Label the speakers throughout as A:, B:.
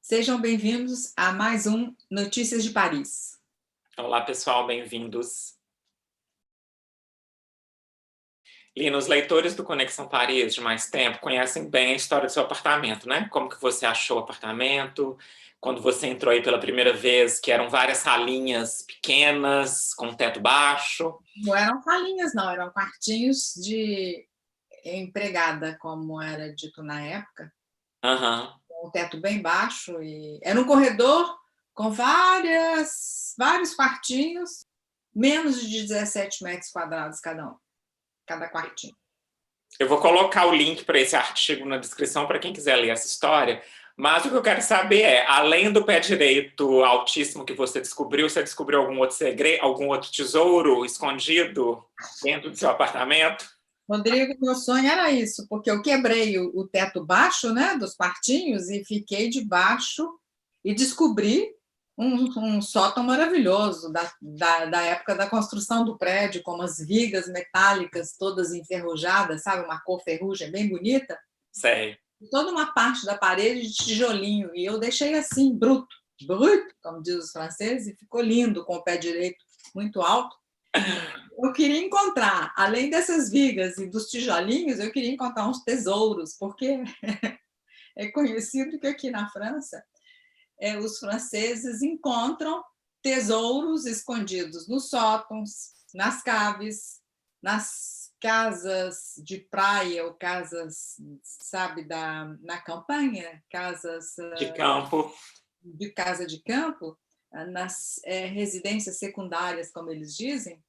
A: Sejam bem-vindos a mais um Notícias de Paris.
B: Olá, pessoal, bem-vindos. Lina, os leitores do Conexão Paris de mais tempo conhecem bem a história do seu apartamento, né? Como que você achou o apartamento, quando você entrou aí pela primeira vez, que eram várias salinhas pequenas, com teto baixo.
A: Não eram salinhas, não, eram quartinhos de empregada, como era dito na época,
B: Aham.
A: com o teto bem baixo. E era um corredor com vários quartinhos, menos de 17 metros quadrados cada quartinho.
B: Eu vou colocar o link para esse artigo na descrição para quem quiser ler essa história, mas o que eu quero saber é, além do pé direito altíssimo que você descobriu algum outro segredo, algum outro tesouro escondido dentro do seu apartamento?
A: Rodrigo, meu sonho era isso, porque eu quebrei o teto baixo, né, dos quartinhos e fiquei debaixo e descobri um sótão maravilhoso da época da construção do prédio, com umas vigas metálicas todas enferrujadas, sabe, uma cor ferrugem bem bonita,
B: Sei.
A: toda uma parte da parede de tijolinho, e eu deixei assim, bruto, como diz os franceses, e ficou lindo, com o pé direito muito alto. Eu queria encontrar, além dessas vigas e dos tijolinhos, eu queria encontrar uns tesouros, porque é conhecido que aqui na França, os franceses encontram tesouros escondidos nos sótãos, nas caves, nas casas de praia ou casas, sabe, na campanha, casas
B: De campo.
A: de casa de campo, nas residências secundárias, como eles dizem.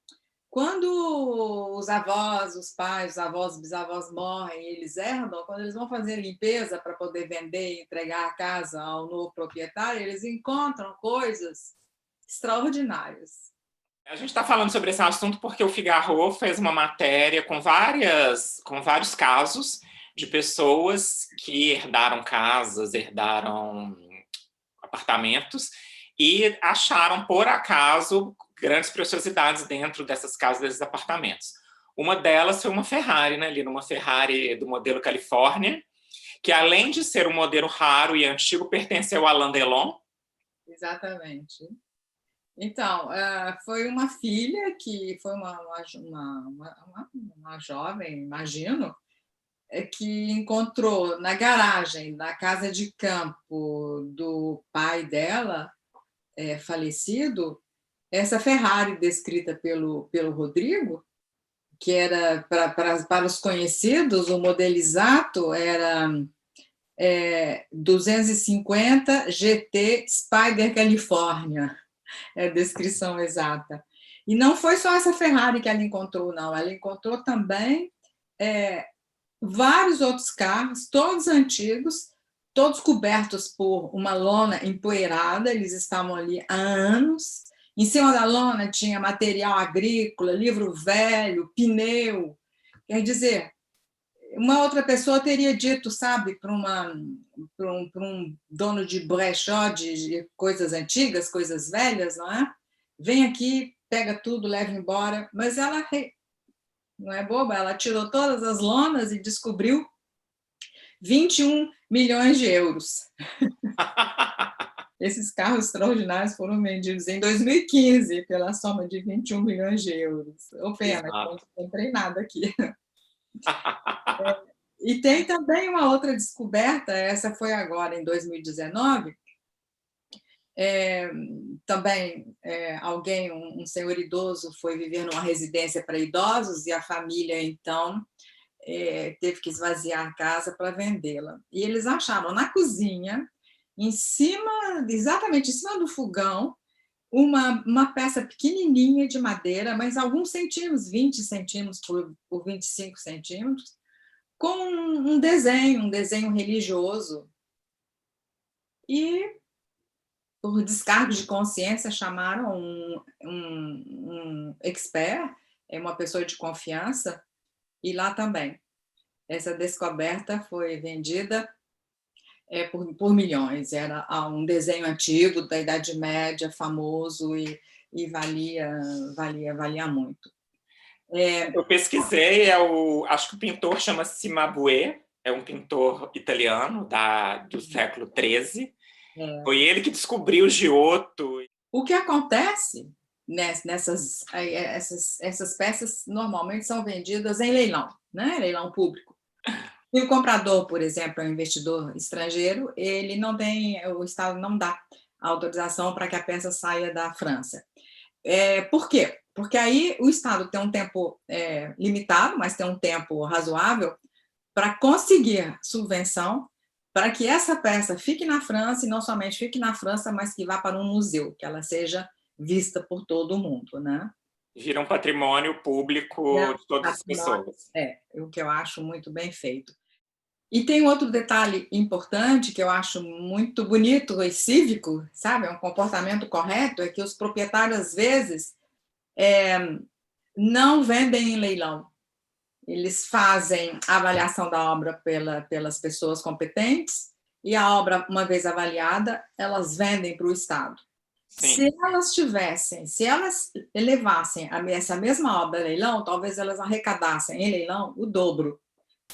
A: Quando os avós, os pais, os avós, os bisavós morrem e eles herdam, quando eles vão fazer limpeza para poder vender e entregar a casa ao novo proprietário, eles encontram coisas extraordinárias.
B: A gente está falando sobre esse assunto porque o Figaro fez uma matéria com vários casos de pessoas que herdaram casas, herdaram apartamentos e acharam, por acaso, grandes preciosidades dentro dessas casas, desses apartamentos. Uma delas foi uma Ferrari, né, Lina? Uma Ferrari do modelo Califórnia, que além de ser um modelo raro e antigo, pertenceu a Alain Delon.
A: Exatamente. Então, foi uma filha que foi uma jovem, imagino, que encontrou na garagem da casa de campo do pai dela, falecido, essa Ferrari descrita pelo Rodrigo, que era, para os conhecidos, o modelo exato era 250 GT Spider California, é a descrição exata. E não foi só essa Ferrari que ela encontrou, não. Ela encontrou também vários outros carros, todos antigos, todos cobertos por uma lona empoeirada, eles estavam ali há anos. Em cima da lona tinha material agrícola, livro velho, pneu. Quer dizer, uma outra pessoa teria dito, sabe, para um dono de brechó de coisas antigas, coisas velhas, não é? Vem aqui, pega tudo, leva embora. Mas ela não é boba, ela tirou todas as lonas e descobriu 21 milhões de euros. Esses carros extraordinários foram vendidos em 2015 pela soma de 21 milhões de euros. Ô, pena, que eu não comprei nada aqui. E tem também uma outra descoberta, essa foi agora em 2019, também alguém, um senhor idoso, foi viver numa residência para idosos e a família, então, teve que esvaziar a casa para vendê-la. E eles acharam na cozinha, exatamente em cima do fogão, uma peça pequenininha de madeira, mas alguns centímetros, 20 centímetros por 25 centímetros, com um desenho religioso. E, por descargo de consciência, chamaram um expert, uma pessoa de confiança, e lá também. Essa descoberta foi vendida por milhões. Era um desenho antigo, da Idade Média, famoso, e valia muito.
B: Eu pesquisei, acho que o pintor chama-se Cimabue, é um pintor italiano do século XIII, Foi ele que descobriu o Giotto.
A: O que acontece essas peças normalmente são vendidas em leilão, né? Leilão público. E o comprador, por exemplo, é um investidor estrangeiro, ele não tem, o Estado não dá autorização para que a peça saia da França. Por quê? Porque aí o Estado tem um tempo limitado, mas tem um tempo razoável para conseguir subvenção para que essa peça fique na França, e não somente fique na França, mas que vá para um museu, que ela seja vista por todo mundo, né?
B: Vira um patrimônio público de todas as pessoas.
A: O que eu acho muito bem feito. E tem outro detalhe importante que eu acho muito bonito e cívico, sabe? É um comportamento correto, é que os proprietários, às vezes, não vendem em leilão. Eles fazem a avaliação da obra pelas pessoas competentes e a obra, uma vez avaliada, elas vendem para o Estado. Sim. Se elas levassem essa mesma obra a leilão, talvez elas arrecadassem em leilão o dobro.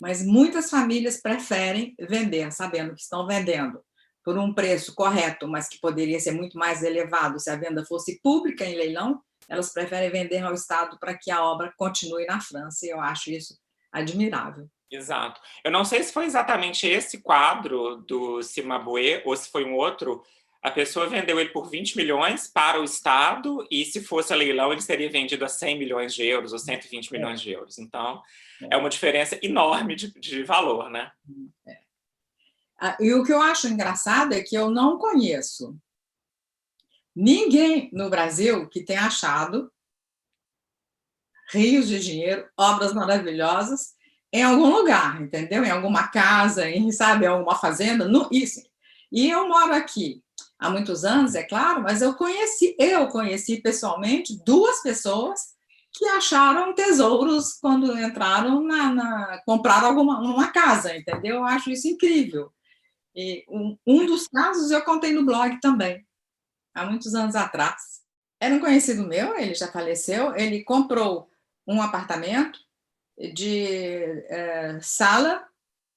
A: Mas muitas famílias preferem vender, sabendo que estão vendendo por um preço correto, mas que poderia ser muito mais elevado se a venda fosse pública em leilão, elas preferem vender ao Estado para que a obra continue na França, e eu acho isso admirável.
B: Exato. Eu não sei se foi exatamente esse quadro do Cimabue ou se foi um outro. A pessoa vendeu ele por 20 milhões para o Estado e, se fosse a leilão, ele seria vendido a 100 milhões de euros ou 120 milhões de euros. Então, é uma diferença enorme de valor, né?
A: E o que eu acho engraçado é que eu não conheço ninguém no Brasil que tenha achado rios de dinheiro, obras maravilhosas, em algum lugar, entendeu? Em alguma casa, em alguma fazenda, isso. E eu moro aqui há muitos anos, é claro, mas eu conheci pessoalmente 2 pessoas que acharam tesouros quando entraram compraram uma casa, entendeu? Eu acho isso incrível. E um dos casos eu contei no blog também, há muitos anos atrás. Era um conhecido meu, ele já faleceu, ele comprou um apartamento de sala,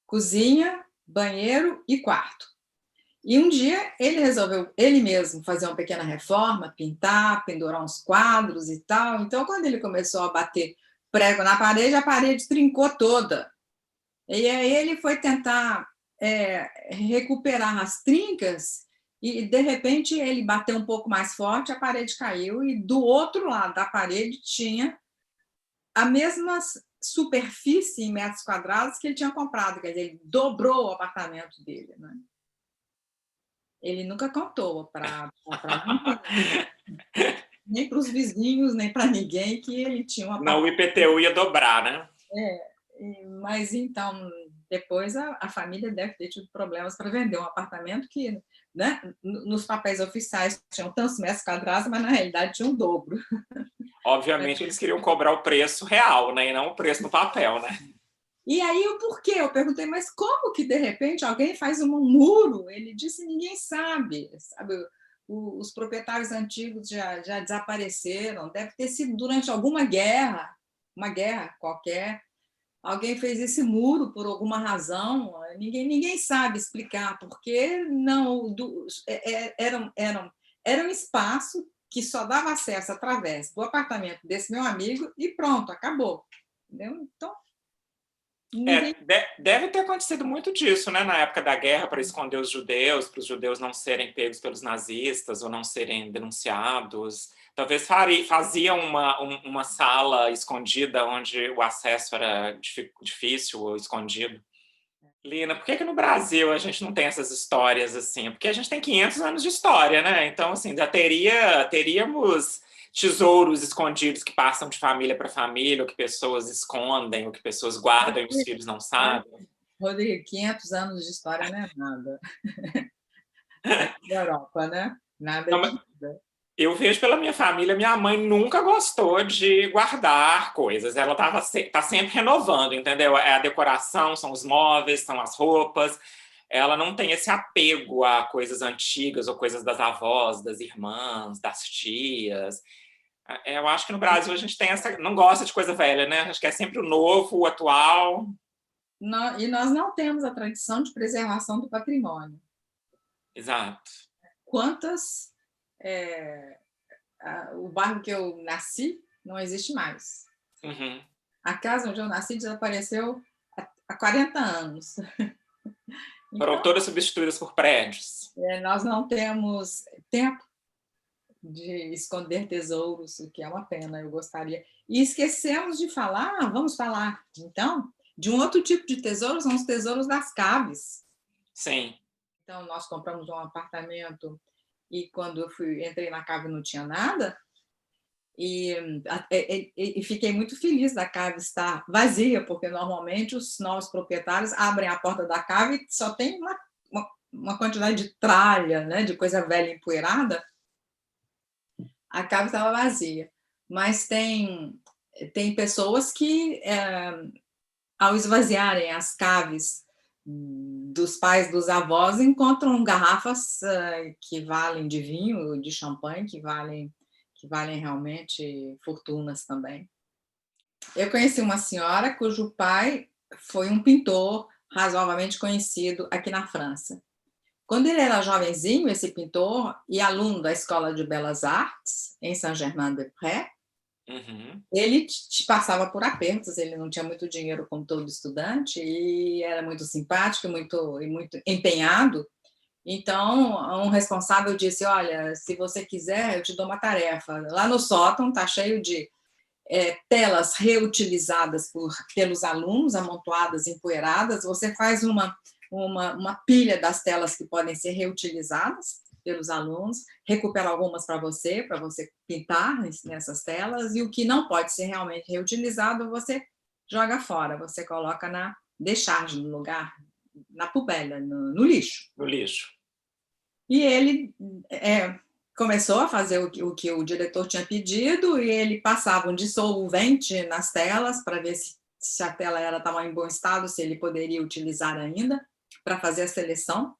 A: cozinha, banheiro e quarto. E um dia ele resolveu, ele mesmo, fazer uma pequena reforma, pintar, pendurar uns quadros e tal. Então, quando ele começou a bater prego na parede, a parede trincou toda. E aí ele foi tentar recuperar as trincas e, de repente, ele bateu um pouco mais forte, a parede caiu e, do outro lado da parede, tinha a mesma superfície em metros quadrados que ele tinha comprado, quer dizer, ele dobrou o apartamento dele, né? Ele nunca contou para nem para os vizinhos, nem para ninguém que ele tinha um apartamento.
B: Não, o IPTU ia dobrar, né?
A: Mas então, depois a família deve ter tido problemas para vender um apartamento que, né, nos papéis oficiais tinham tantos metros quadrados, mas na realidade tinha um dobro.
B: Obviamente eles queriam cobrar o preço real, né, e não o preço no papel, né?
A: E aí o porquê? Eu perguntei, mas como que de repente alguém faz um muro? Ele disse, ninguém sabe. Os proprietários antigos já desapareceram, deve ter sido durante alguma guerra, uma guerra qualquer. Alguém fez esse muro por alguma razão, ninguém sabe explicar, porque não era um espaço que só dava acesso através do apartamento desse meu amigo e pronto, acabou. Entendeu? Então,
B: deve ter acontecido muito disso, né, na época da guerra, para esconder os judeus, para os judeus não serem pegos pelos nazistas ou não serem denunciados. Talvez fazia uma sala escondida onde o acesso era difícil ou escondido. Lina, por que no Brasil a gente não tem essas histórias assim? Porque a gente tem 500 anos de história, né? Então, assim, já teríamos tesouros escondidos que passam de família para família, ou que pessoas escondem, ou que pessoas guardam e os filhos não sabem.
A: Rodrigo, 500 anos de história não é nada. Na Europa, né? Nada
B: não,
A: de nada.
B: Eu vejo pela minha família, minha mãe nunca gostou de guardar coisas. Ela tá sempre renovando, entendeu? É a decoração, são os móveis, são as roupas. Ela não tem esse apego a coisas antigas ou coisas das avós, das irmãs, das tias. Eu acho que no Brasil a gente tem não gosta de coisa velha, né? Acho que é sempre o novo, o atual.
A: E nós não temos a tradição de preservação do patrimônio.
B: Exato.
A: Quantas... o bairro que eu nasci não existe mais.
B: Uhum.
A: A casa onde eu nasci desapareceu há 40 anos.
B: Foram
A: Então,
B: todas substituídas por prédios.
A: nós não temos tempo de esconder tesouros, o que é uma pena, eu gostaria. E esquecemos de falar, vamos falar, então, de um outro tipo de tesouros, são os tesouros das caves.
B: Sim.
A: Então, nós compramos um apartamento e quando eu entrei na cave não tinha nada, e fiquei muito feliz da cave estar vazia, porque normalmente os novos proprietários abrem a porta da cave e só tem uma quantidade de tralha, né, de coisa velha empoeirada. A cave estava vazia. Mas tem pessoas que, ao esvaziarem as caves dos pais, dos avós, encontram garrafas que valem de vinho, de champanhe, que valem realmente fortunas também. Eu conheci uma senhora cujo pai foi um pintor razoavelmente conhecido aqui na França. Quando ele era jovenzinho, esse pintor, e aluno da Escola de Belas Artes, em Saint-Germain-des-Prés, ele passava por apertos, ele não tinha muito dinheiro como todo estudante, e era muito simpático e muito empenhado. Então, um responsável disse, olha, se você quiser, eu te dou uma tarefa. Lá no sótão está cheio de telas reutilizadas pelos alunos, amontoadas, empoeiradas, você faz uma pilha das telas que podem ser reutilizadas pelos alunos, recupera algumas para você pintar nessas telas, e o que não pode ser realmente reutilizado, você joga fora, você coloca na décharge, no lugar, na poubelle, no lixo.
B: No lixo.
A: E ele começou a fazer o que o diretor tinha pedido, e ele passava um dissolvente nas telas para ver se a tela estava em bom estado, se ele poderia utilizar ainda, para fazer a seleção.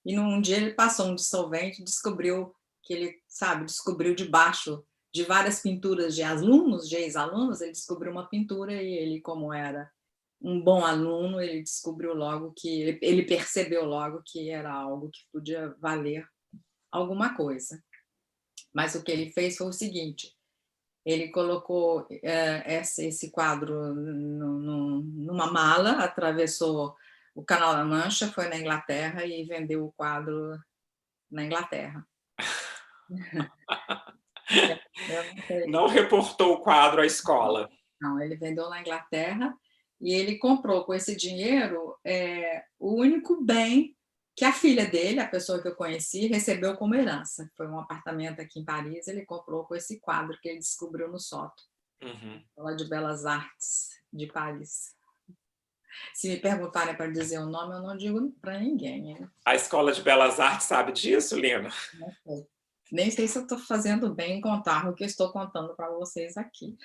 A: E num dia ele passou um dissolvente, descobriu debaixo de várias pinturas de alunos, de ex-alunos, ele descobriu uma pintura, e ele, como era um bom aluno, ele descobriu logo que, ele percebeu logo que era algo que podia valer alguma coisa. Mas o que ele fez foi o seguinte, ele colocou esse quadro numa mala, atravessou o Canal da Mancha, foi na Inglaterra e vendeu o quadro na Inglaterra.
B: Não reportou o quadro à escola.
A: Não, ele vendeu na Inglaterra e ele comprou com esse dinheiro o único bem que a filha dele, a pessoa que eu conheci, recebeu como herança. Foi um apartamento aqui em Paris, ele comprou com esse quadro que ele descobriu no sótão. Escola de Belas Artes de Paris. Se me perguntarem para dizer o nome, eu não digo para ninguém. Né?
B: A Escola de Belas Artes sabe disso, Lina?
A: Nem sei se eu estou fazendo bem em contar o que eu estou contando para vocês aqui.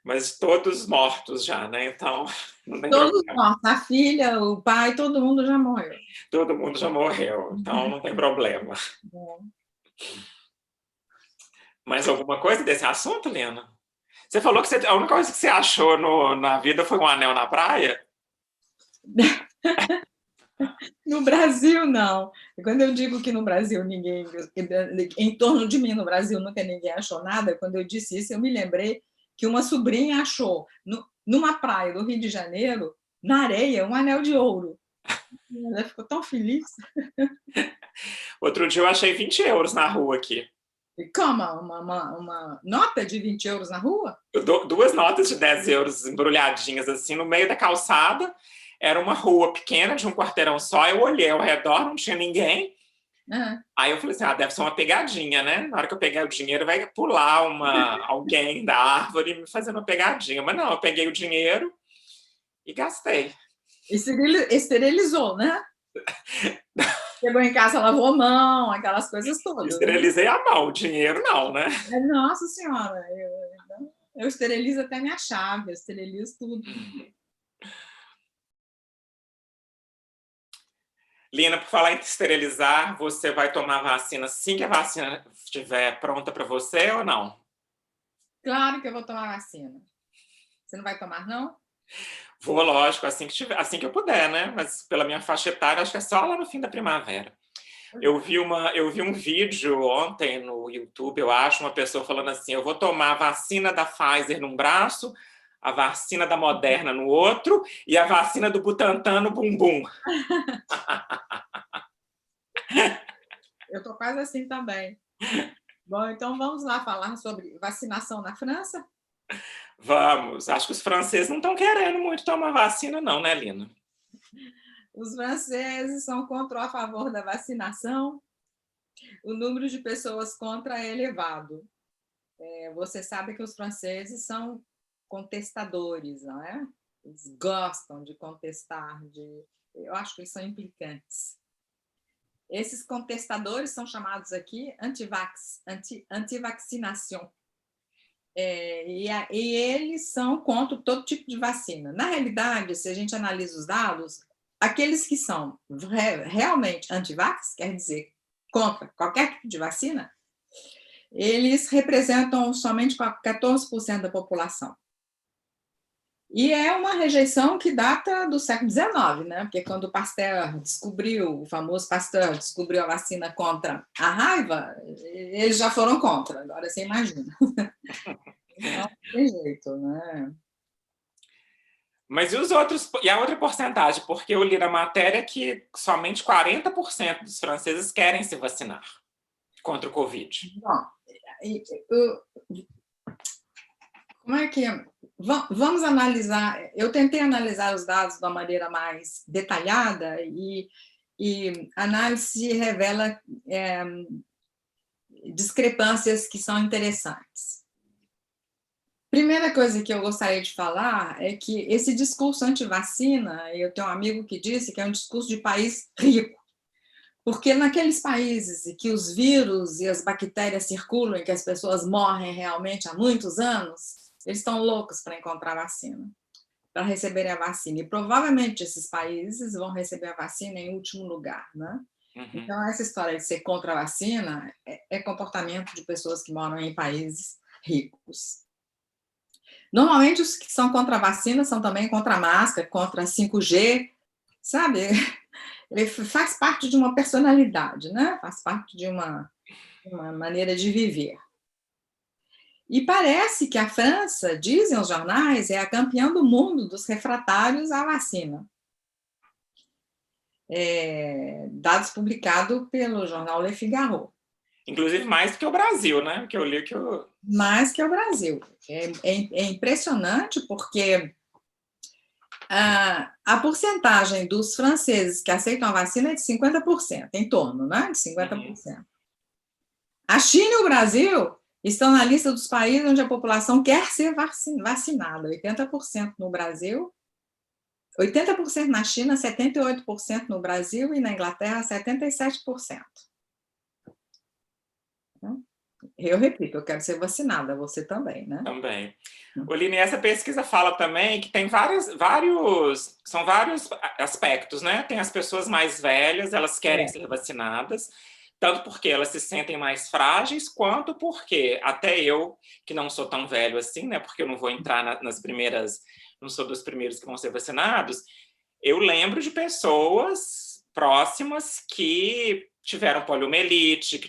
B: Mas todos mortos já, né? Então, não tem
A: todos
B: problema.
A: mortos. A filha, o pai, todo mundo já morreu.
B: Todo mundo já morreu, então não tem problema. Mais alguma coisa desse assunto, Lina? Você falou que a única coisa que você achou na vida foi um anel na praia?
A: No Brasil, não. Quando eu digo que no Brasil ninguém, em torno de mim no Brasil nunca ninguém achou nada, quando eu disse isso, eu me lembrei que uma sobrinha achou numa praia do Rio de Janeiro, na areia, um anel de ouro. Ela ficou tão feliz.
B: Outro dia eu achei 20 euros na rua aqui.
A: E como? Uma nota de 20 euros na rua?
B: Duas notas de 10 euros embrulhadinhas assim no meio da calçada. Era uma rua pequena, de um quarteirão só. Eu olhei ao redor, não tinha ninguém. Aí eu falei assim, deve ser uma pegadinha, né? Na hora que eu pegar o dinheiro, vai pular alguém da árvore me fazendo uma pegadinha. Mas não, eu peguei o dinheiro e gastei.
A: Esterilizou, né? Chegou em casa, lavou a mão, aquelas coisas todas.
B: Esterilizei a mão, o dinheiro não, né?
A: Nossa Senhora, eu esterilizo até minha chave, eu esterilizo tudo.
B: Lina, por falar em esterilizar, você vai tomar vacina assim que a vacina estiver pronta para você ou não?
A: Claro que eu vou tomar vacina. Você não vai tomar, não?
B: Vou, lógico, assim que eu puder, né? Mas pela minha faixa etária, acho que é só lá no fim da primavera. Eu vi um vídeo ontem no YouTube, eu acho, uma pessoa falando assim: eu vou tomar a vacina da Pfizer num braço, a vacina da Moderna no outro e a vacina do Butantan no bumbum.
A: Eu estou quase assim também. Bom, então vamos lá falar sobre vacinação na França?
B: Vamos, acho que os franceses não estão querendo muito tomar vacina, não, né, Lina?
A: Os franceses são contra ou a favor da vacinação. O número de pessoas contra é elevado. Você sabe que os franceses são contestadores, não é? Eles gostam de contestar, eu acho que eles são implicantes. Esses contestadores são chamados aqui anti-vacinação. E eles são contra todo tipo de vacina. Na realidade, se a gente analisa os dados, aqueles que são realmente anti-vax, quer dizer, contra qualquer tipo de vacina, eles representam somente 14% da população. E é uma rejeição que data do século XIX, né? Porque quando o Pasteur descobriu, o famoso Pasteur descobriu a vacina contra a raiva, eles já foram contra, agora você imagina. Não tem jeito, né?
B: Mas e a outra porcentagem? Porque eu li na matéria que somente 40% dos franceses querem se vacinar contra o Covid.
A: Bom, como é que... Vamos analisar... Eu tentei analisar os dados de uma maneira mais detalhada e a análise revela discrepâncias que são interessantes. Primeira coisa que eu gostaria de falar é que esse discurso anti-vacina, eu tenho um amigo que disse que é um discurso de país rico, porque naqueles países em que os vírus e as bactérias circulam e que as pessoas morrem realmente há muitos anos, eles estão loucos para encontrar vacina, para receberem a vacina. E provavelmente esses países vão receber a vacina em último lugar, né?
B: Uhum.
A: Então, essa história de ser contra a vacina é comportamento de pessoas que moram em países ricos. Normalmente, os que são contra a vacina são também contra a máscara, contra a 5G, sabe? Ele faz parte de uma personalidade, né? Faz parte de uma maneira de viver. E parece que a França, dizem os jornais, é a campeã do mundo dos refratários à vacina. Dados publicados pelo jornal Le Figaro.
B: Inclusive mais do que o Brasil, né? Que eu li que
A: Mais que o Brasil. É impressionante porque a porcentagem dos franceses que aceitam a vacina é de 50%, em torno, né? De 50%. A China e o Brasil estão na lista dos países onde a população quer ser vacinada. 80% no Brasil, 80% na China, 78% no Brasil e na Inglaterra, 77%. Eu repito, eu quero ser vacinada, você também, né?
B: Também. Oline, essa pesquisa fala também que tem são vários aspectos, né? Tem as pessoas mais velhas, elas querem ser vacinadas, tanto porque elas se sentem mais frágeis, quanto porque até eu, que não sou tão velho assim, né? Porque eu não vou entrar nas primeiras, não sou dos primeiros que vão ser vacinados, eu lembro de pessoas próximas que tiveram poliomielite, que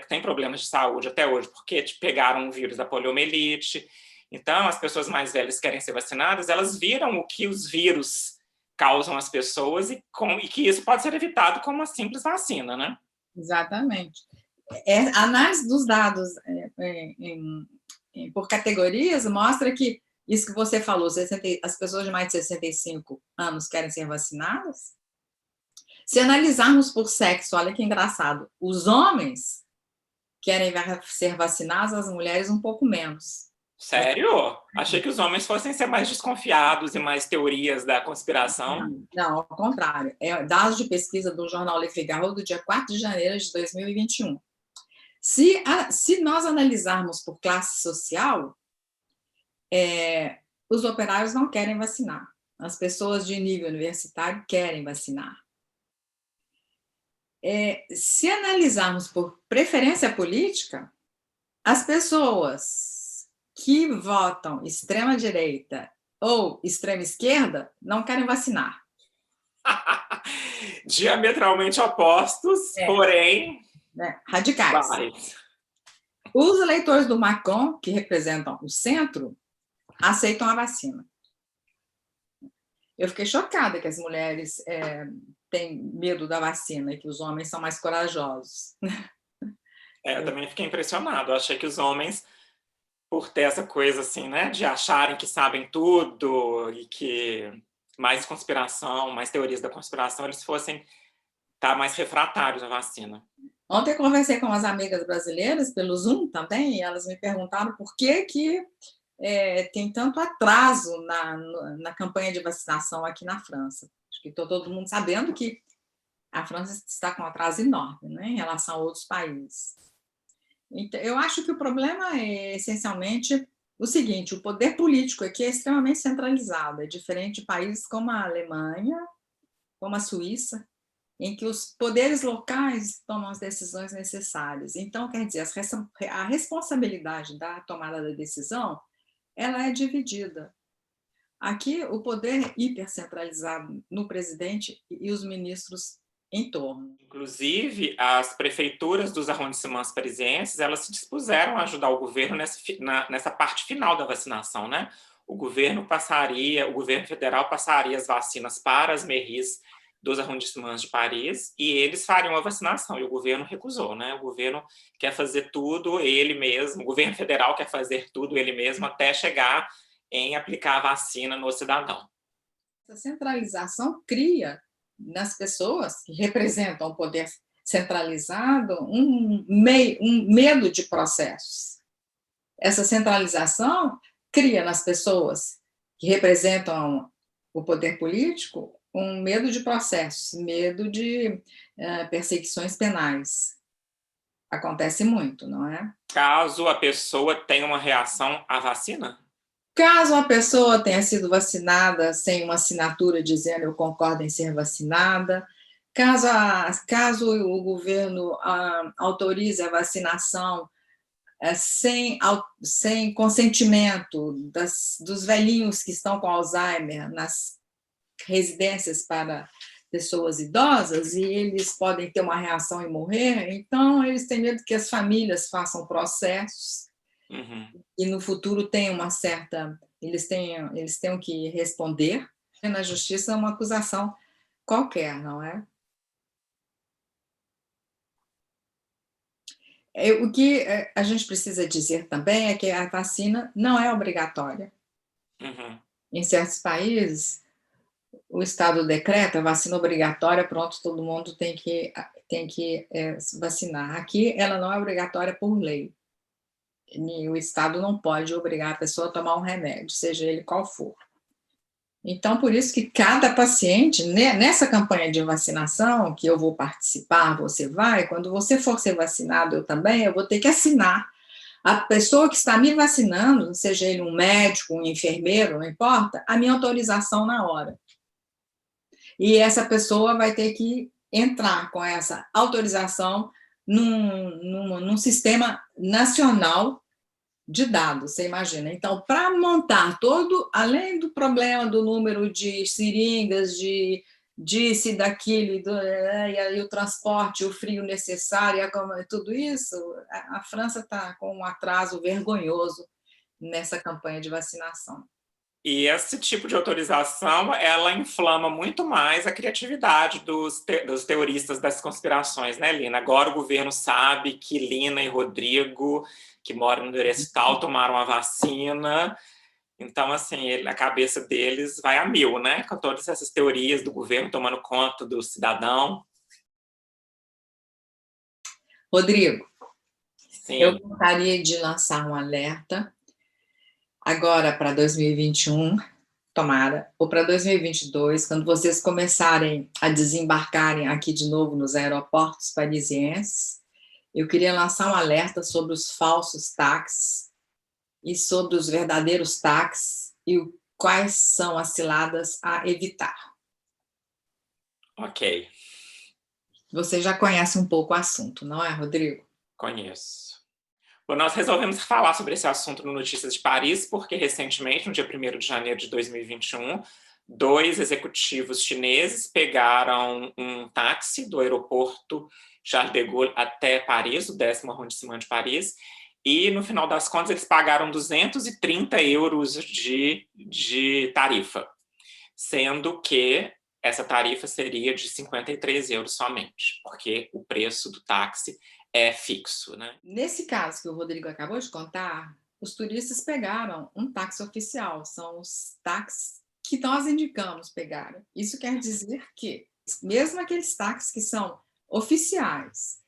B: têm problemas de saúde até hoje, porque pegaram o vírus da poliomielite. Então, as pessoas mais velhas querem ser vacinadas, elas viram o que os vírus causam às pessoas e que isso pode ser evitado com uma simples vacina, né?
A: Exatamente. A análise dos dados por categorias mostra que isso que você falou, as pessoas de mais de 65 anos querem ser vacinadas. Se analisarmos por sexo, olha que engraçado, os homens querem ser vacinados, as mulheres um pouco menos.
B: Sério? Achei que os homens fossem ser mais desconfiados e mais teorias da conspiração.
A: Não, ao contrário. Dados de pesquisa do jornal Le Figaro do dia 4 de janeiro de 2021. Se nós analisarmos por classe social, os operários não querem vacinar. As pessoas de nível universitário querem vacinar. Se analisarmos por preferência política, as pessoas que votam extrema-direita ou extrema-esquerda não querem vacinar.
B: Diametralmente opostos,
A: É,
B: porém,
A: né, radicais.
B: iguais.
A: Os eleitores do Macron, que representam o centro, aceitam a vacina. Eu fiquei chocada que as mulheres têm medo da vacina e que os homens são mais corajosos.
B: Eu também fiquei impressionado. Eu achei que os homens, por ter essa coisa assim, né, de acharem que sabem tudo e que mais conspiração, mais teorias da conspiração, eles fossem estar mais refratários à vacina.
A: Ontem eu conversei com umas amigas brasileiras pelo Zoom também, e elas me perguntaram por que tem tanto atraso na campanha de vacinação aqui na França. Acho que estou todo mundo sabendo que a França está com um atraso enorme, né, em relação a outros países. Então, eu acho que o problema é essencialmente o seguinte: o poder político aqui é extremamente centralizado, é diferente de países como a Alemanha, como a Suíça, em que os poderes locais tomam as decisões necessárias. Então, quer dizer, a responsabilidade da tomada da decisão ela é dividida. Aqui, o poder hipercentralizado no presidente e os ministros em torno.
B: Inclusive, as prefeituras dos arrondissements parisienses, elas se dispuseram a ajudar o governo nessa parte final da vacinação, né? O governo federal passaria as vacinas para as mairies dos arrondissements de Paris e eles fariam a vacinação, e o governo recusou, né? O governo quer fazer tudo ele mesmo, o governo federal quer fazer tudo ele mesmo até chegar em aplicar a vacina no cidadão.
A: Essa centralização cria nas pessoas que representam o poder centralizado um medo de processos. Essa centralização cria nas pessoas que representam o poder político um medo de processos, medo de perseguições penais. Acontece muito, não é?
B: Caso a pessoa tenha uma reação à vacina?
A: Caso a pessoa tenha sido vacinada sem uma assinatura dizendo eu concordo em ser vacinada, caso o governo autorize a vacinação sem consentimento dos velhinhos que estão com Alzheimer nas residências para pessoas idosas, e eles podem ter uma reação e morrer, então eles têm medo que as famílias façam processos e no futuro tenham uma certa... Eles tenham que responder na justiça uma acusação qualquer, não é? O que a gente precisa dizer também é que a vacina não é obrigatória. Em certos países, o Estado decreta vacina obrigatória, pronto, todo mundo tem que vacinar. Aqui, ela não é obrigatória por lei. E o Estado não pode obrigar a pessoa a tomar um remédio, seja ele qual for. Então, por isso que cada paciente, nessa campanha de vacinação, que eu vou participar, você vai, quando você for ser vacinado, eu também, eu vou ter que assinar. A pessoa que está me vacinando, seja ele um médico, um enfermeiro, não importa, a minha autorização na hora. E essa pessoa vai ter que entrar com essa autorização num sistema nacional de dados, você imagina. Então, para montar todo, além do problema do número de seringas, disso, daquilo, e aí o transporte, o frio necessário, tudo isso, a França está com um atraso vergonhoso nessa campanha de vacinação.
B: E esse tipo de autorização, ela inflama muito mais a criatividade dos teoristas das conspirações, né, Lina? Agora o governo sabe que Lina e Rodrigo, que moram no endereço tal, tomaram a vacina. Então, assim, a cabeça deles vai a mil, né? Com todas essas teorias do governo tomando conta do cidadão.
A: Rodrigo,
B: sim,
A: eu gostaria de lançar um alerta agora para 2021, tomara, ou para 2022, quando vocês começarem a desembarcarem aqui de novo nos aeroportos parisienses, eu queria lançar um alerta sobre os falsos táxis e sobre os verdadeiros táxis e quais são as ciladas a evitar.
B: Ok.
A: Você já conhece um pouco o assunto, não é, Rodrigo?
B: Conheço. Bom, nós resolvemos falar sobre esse assunto no Notícias de Paris, porque recentemente, no dia 1º de janeiro de 2021, 2 executivos chineses pegaram um táxi do aeroporto Charles de Gaulle até Paris, o 10º arrondissement de Paris, e, no final das contas, eles pagaram 230 euros de tarifa, sendo que essa tarifa seria de 53 euros somente, porque o preço do táxi é fixo, né?
A: Nesse caso que o Rodrigo acabou de contar, os turistas pegaram um táxi oficial, são os táxis que nós indicamos pegaram. Isso quer dizer que, mesmo aqueles táxis que são oficiais,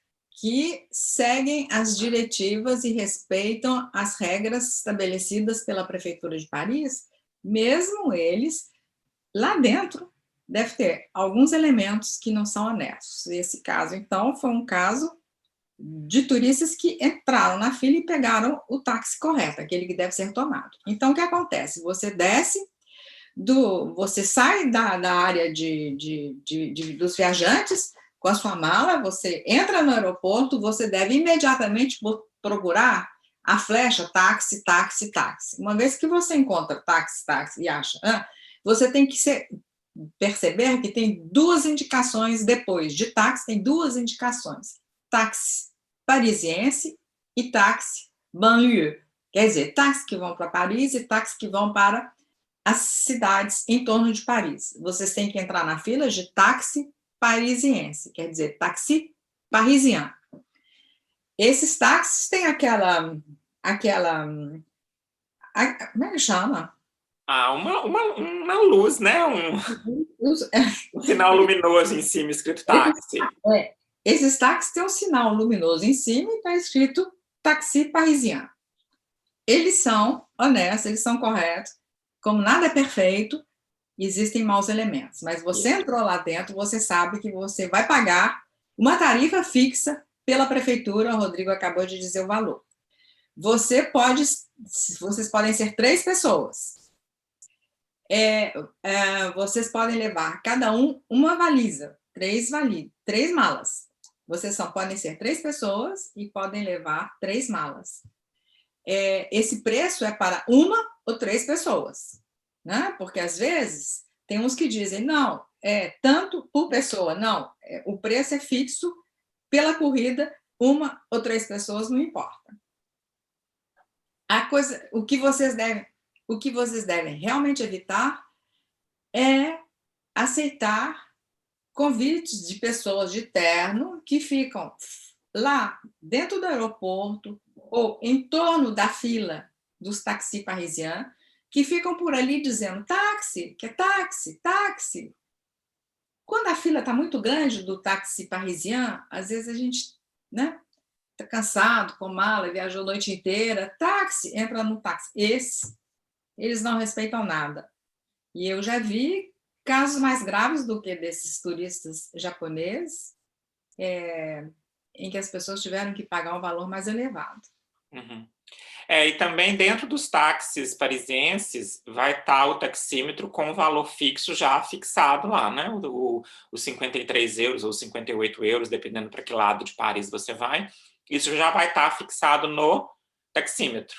A: que seguem as diretivas e respeitam as regras estabelecidas pela Prefeitura de Paris, mesmo eles, lá dentro, deve ter alguns elementos que não são honestos. Esse caso, então, foi um caso de turistas que entraram na fila e pegaram o táxi correto, aquele que deve ser tomado. Então, o que acontece? Você desce, você sai da área dos viajantes com a sua mala, você entra no aeroporto, você deve imediatamente procurar a flecha táxi, táxi, táxi. Uma vez que você encontra táxi, táxi e acha, você tem que perceber que tem 2 indicações depois de táxi, tem 2 indicações. Táxi parisiense e táxi banlieue. Quer dizer, táxi que vão para Paris e táxi que vão para as cidades em torno de Paris. Vocês têm que entrar na fila de táxi parisiense, quer dizer, taxi parisien. Esses táxis têm aquela como é que chama?
B: Uma luz, né? Um sinal luminoso em cima, escrito táxi.
A: Esses táxis têm um sinal luminoso em cima e está escrito taxi parisien. Eles são honestos, eles são corretos. Como nada é perfeito, existem maus elementos. Mas você entrou lá dentro, você sabe que você vai pagar uma tarifa fixa pela prefeitura. O Rodrigo acabou de dizer o valor. Vocês podem ser 3 pessoas. Vocês podem levar cada uma valisa, 3 malas. Vocês podem ser 3 pessoas e podem levar 3 malas. Esse preço é para 1 ou 3 pessoas, né? Porque às vezes tem uns que dizem, não, tanto por pessoa, não, o preço é fixo pela corrida, 1 ou 3 pessoas, não importa. O que vocês devem realmente evitar é aceitar convites de pessoas de terno que ficam lá dentro do aeroporto ou em torno da fila dos taxis parisiens, que ficam por ali dizendo táxi, que é táxi, táxi. Quando a fila está muito grande do táxi parisien, às vezes a gente, né, está cansado, com mala, viajou a noite inteira, táxi, entra no táxi. Eles não respeitam nada. E eu já vi casos mais graves do que desses turistas japoneses, em que as pessoas tiveram que pagar um valor mais elevado.
B: Uhum. E também dentro dos táxis parisienses vai estar o taxímetro com o valor fixo já fixado lá, né? Os 53 euros ou 58 euros, dependendo para que lado de Paris você vai. Isso já vai estar fixado no taxímetro.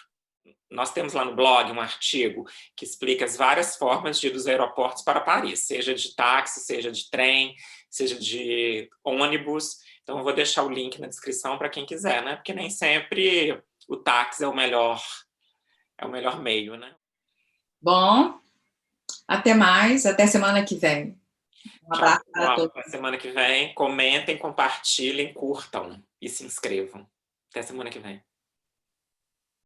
B: Nós temos lá no blog um artigo que explica as várias formas de ir dos aeroportos para Paris, seja de táxi, seja de trem, seja de ônibus. Então, eu vou deixar o link na descrição para quem quiser, né? Porque nem sempre o táxi é o melhor meio, né?
A: Bom, até mais, até semana que vem.
B: Um abraço para todos. Até semana que vem. Comentem, compartilhem, curtam e se inscrevam. Até semana que vem.